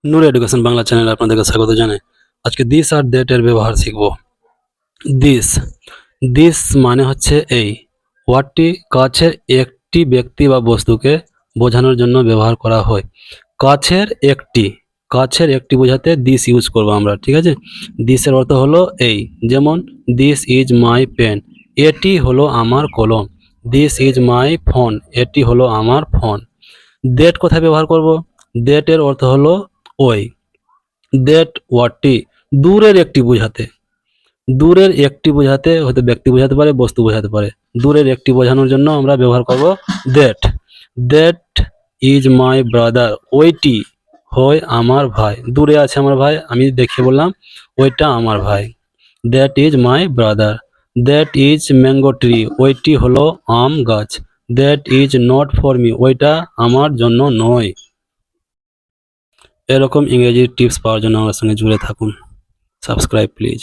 নূর education Bangla চ্যানেলে আপনাদেরকে স্বাগত জানাই। আজকে দিস আর দ্যাট এর ব্যবহার শিখব। দিস দিস মানে হচ্ছে এই। ওয়ার্ডটি কাছের একটি ব্যক্তি বা বস্তুকে বোঝানোর জন্য ব্যবহার করা হয়। কাছের একটি বোঝাতে দিস ইউজ করব আমরা, ঠিক আছে। দিসের অর্থ হলো এই, যেমন দিস ইজ মাই পেন, এটি হলো আমার কলম। দিস ইজ মাই ফোন, এটি হলো আমার ফোন। দ্যাট কোথায় ব্যবহার করব? দ্যাট এর অর্থ হলো ওই। দ্যাট ওয়ার্ডটি দূরের একটি বোঝাতে হয়তো ব্যক্তি বোঝাতে পারে, বস্তু বোঝাতে পারে। দূরের একটি বোঝানোর জন্য আমরা ব্যবহার করব that. That is my brother, ওইটি হয় আমার ভাই। দূরে আছে আমার ভাই, আমি দেখে বললাম ওইটা আমার ভাই। That is my brother. That is mango tree, ওইটি হলো আম গাছ। That is not for me, ওইটা আমার জন্য নয়। এরকম ইংরেজি টিপস পাওয়ার জন্য আমার সঙ্গে জুড়ে থাকুন। Subscribe please.